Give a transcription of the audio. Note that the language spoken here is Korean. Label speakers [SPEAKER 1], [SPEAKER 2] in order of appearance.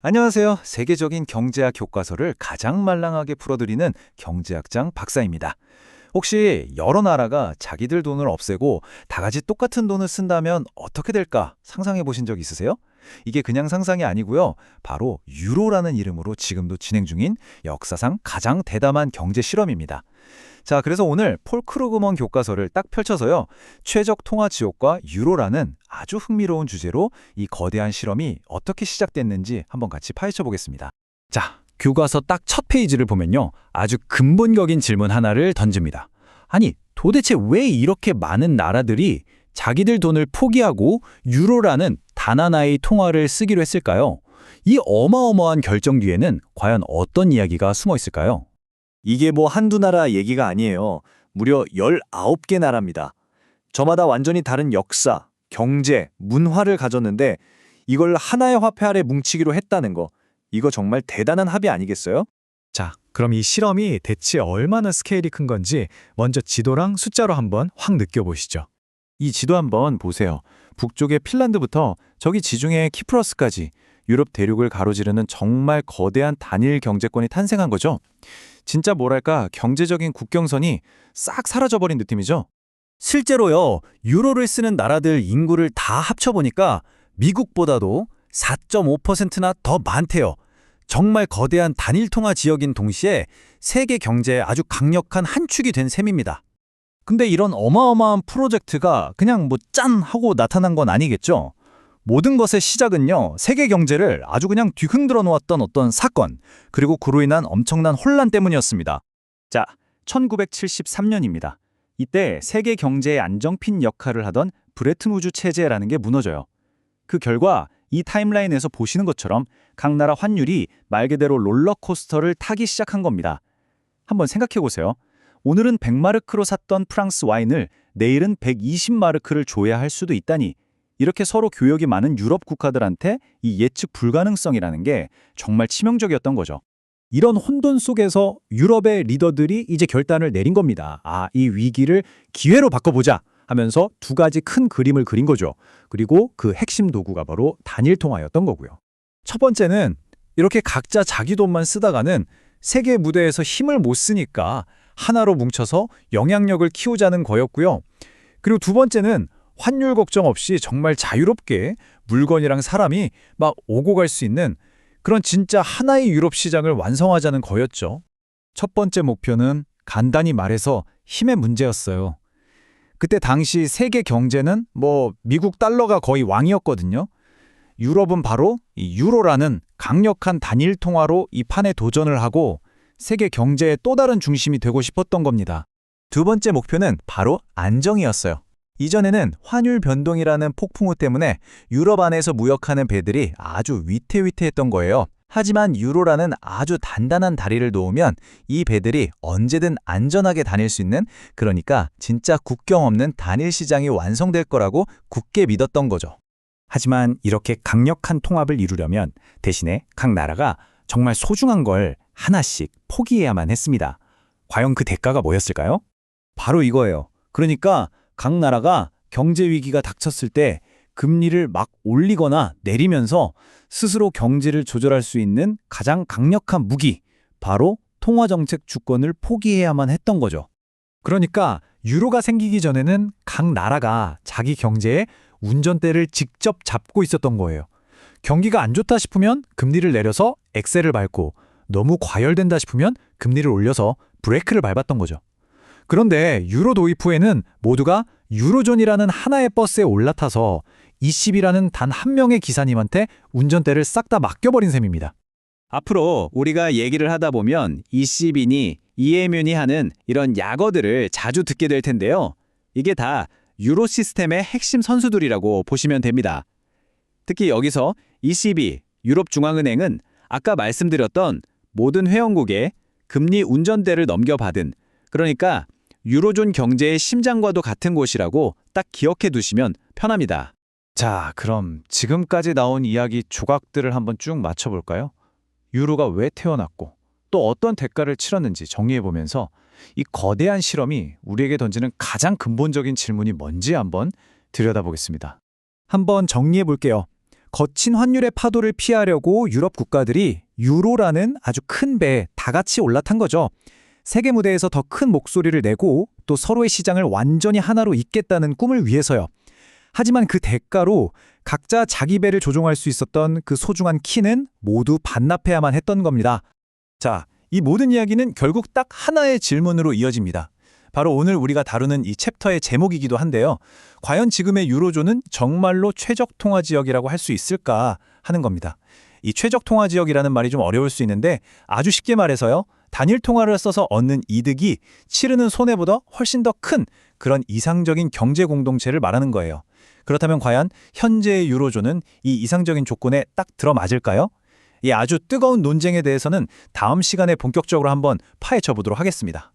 [SPEAKER 1] 안녕하세요. 세계적인 경제학 교과서를 가장 말랑하게 풀어드리는 경제학장 박사입니다. 혹시 여러 나라가 자기들 돈을 없애고 다 같이 똑같은 돈을 쓴다면 어떻게 될까 상상해 보신 적 있으세요? 이게 그냥 상상이 아니고요. 바로 유로라는 이름으로 지금도 진행 중인 역사상 가장 대담한 경제 실험입니다. 자, 그래서 오늘 폴 크루그먼 교과서를 딱 펼쳐서요. 최적 통화 지옥과 유로라는 아주 흥미로운 주제로 이 거대한 실험이 어떻게 시작됐는지 한번 같이 파헤쳐 보겠습니다.
[SPEAKER 2] 자, 교과서 딱 첫 페이지를 보면요. 아주 근본적인 질문 하나를 던집니다. 아니, 도대체 왜 이렇게 많은 나라들이 자기들 돈을 포기하고 유로라는 단 하나의 통화를 쓰기로 했을까요? 이 어마어마한 결정 뒤에는 과연 어떤 이야기가 숨어 있을까요?
[SPEAKER 3] 이게 뭐 한두 나라 얘기가 아니에요. 무려 19개 나라입니다. 저마다 완전히 다른 역사, 경제, 문화를 가졌는데 이걸 하나의 화폐 아래 뭉치기로 했다는 거. 이거 정말 대단한 합의 아니겠어요?
[SPEAKER 4] 자, 그럼 이 실험이 대체 얼마나 스케일이 큰 건지 먼저 지도랑 숫자로 한번 확 느껴보시죠.
[SPEAKER 1] 이 지도 한번 보세요. 북쪽의 핀란드부터 저기 지중해 키프러스까지 유럽 대륙을 가로지르는 정말 거대한 단일 경제권이 탄생한 거죠. 진짜 뭐랄까 경제적인 국경선이 싹 사라져버린 느낌이죠.
[SPEAKER 2] 실제로요. 유로를 쓰는 나라들 인구를 다 합쳐보니까 미국보다도 4.5%나 더 많대요. 정말 거대한 단일 통화 지역인 동시에 세계 경제에 아주 강력한 한 축이 된 셈입니다. 근데 이런 어마어마한 프로젝트가 그냥 뭐 짠 하고 나타난 건 아니겠죠? 모든 것의 시작은요, 세계 경제를 아주 그냥 뒤흔들어 놓았던 어떤 사건, 그리고 그로 인한 엄청난 혼란 때문이었습니다. 자, 1973년입니다. 이때 세계 경제의 안정핀 역할을 하던 브레튼 우즈 체제라는 게 무너져요. 그 결과 이 타임라인에서 보시는 것처럼 각 나라 환율이 말 그대로 롤러코스터를 타기 시작한 겁니다. 한번 생각해 보세요. 오늘은 100마르크로 샀던 프랑스 와인을 내일은 120마르크를 줘야 할 수도 있다니, 이렇게 서로 교역이 많은 유럽 국가들한테 이 예측 불가능성이라는 게 정말 치명적이었던 거죠. 이런 혼돈 속에서 유럽의 리더들이 이제 결단을 내린 겁니다. 이 위기를 기회로 바꿔보자 하면서 두 가지 큰 그림을 그린 거죠. 그리고 그 핵심 도구가 바로 단일 통화였던 거고요. 첫 번째는 이렇게 각자 자기 돈만 쓰다가는 세계 무대에서 힘을 못 쓰니까 하나로 뭉쳐서 영향력을 키우자는 거였고요. 그리고 두 번째는 환율 걱정 없이 정말 자유롭게 물건이랑 사람이 막 오고 갈 수 있는 그런 진짜 하나의 유럽 시장을 완성하자는 거였죠. 첫 번째 목표는 간단히 말해서 힘의 문제였어요. 그때 당시 세계 경제는 미국 달러가 거의 왕이었거든요. 유럽은 바로 이 유로라는 강력한 단일 통화로 이 판에 도전을 하고 세계 경제의 또 다른 중심이 되고 싶었던 겁니다. 두 번째 목표는 바로 안정이었어요. 이전에는 환율 변동이라는 폭풍우 때문에 유럽 안에서 무역하는 배들이 아주 위태위태했던 거예요. 하지만 유로라는 아주 단단한 다리를 놓으면 이 배들이 언제든 안전하게 다닐 수 있는, 그러니까 진짜 국경 없는 단일 시장이 완성될 거라고 굳게 믿었던 거죠. 하지만 이렇게 강력한 통합을 이루려면 대신에 각 나라가 정말 소중한 걸 하나씩 포기해야만 했습니다. 과연 그 대가가 뭐였을까요? 바로 이거예요. 그러니까 각 나라가 경제 위기가 닥쳤을 때 금리를 막 올리거나 내리면서 스스로 경제를 조절할 수 있는 가장 강력한 무기, 바로 통화정책 주권을 포기해야만 했던 거죠. 그러니까 유로가 생기기 전에는 각 나라가 자기 경제의 운전대를 직접 잡고 있었던 거예요. 경기가 안 좋다 싶으면 금리를 내려서 엑셀을 밟고, 너무 과열된다 싶으면 금리를 올려서 브레이크를 밟았던 거죠. 그런데 유로 도입 후에는 모두가 유로존이라는 하나의 버스에 올라타서 ECB라는 단 한 명의 기사님한테 운전대를 싹 다 맡겨버린 셈입니다. 앞으로 우리가 얘기를 하다 보면 ECB니 EMU니 하는 이런 약어들을 자주 듣게 될 텐데요. 이게 다 유로 시스템의 핵심 선수들이라고 보시면 됩니다. 특히 여기서 ECB, 유럽중앙은행은 아까 말씀드렸던 모든 회원국에 금리 운전대를 넘겨받은, 그러니까 유로존 경제의 심장과도 같은 곳이라고 딱 기억해 두시면 편합니다.
[SPEAKER 1] 자, 그럼 지금까지 나온 이야기 조각들을 한번 쭉 맞춰볼까요? 유로가 왜 태어났고 또 어떤 대가를 치렀는지 정리해보면서 이 거대한 실험이 우리에게 던지는 가장 근본적인 질문이 뭔지 한번 들여다보겠습니다.
[SPEAKER 4] 한번 정리해 볼게요. 거친 환율의 파도를 피하려고 유럽 국가들이 유로라는 아주 큰 배에 다 같이 올라탄 거죠. 세계 무대에서 더 큰 목소리를 내고 또 서로의 시장을 완전히 하나로 잇겠다는 꿈을 위해서요. 하지만 그 대가로 각자 자기 배를 조종할 수 있었던 그 소중한 키는 모두 반납해야만 했던 겁니다.
[SPEAKER 1] 자, 이 모든 이야기는 결국 딱 하나의 질문으로 이어집니다. 바로 오늘 우리가 다루는 이 챕터의 제목이기도 한데요. 과연 지금의 유로존은 정말로 최적 통화 지역이라고 할 수 있을까 하는 겁니다. 이 최적 통화 지역이라는 말이 좀 어려울 수 있는데 아주 쉽게 말해서요. 단일 통화를 써서 얻는 이득이 치르는 손해보다 훨씬 더 큰 그런 이상적인 경제 공동체를 말하는 거예요. 그렇다면 과연 현재의 유로존은 이 이상적인 조건에 딱 들어맞을까요? 이 아주 뜨거운 논쟁에 대해서는 다음 시간에 본격적으로 한번 파헤쳐 보도록 하겠습니다.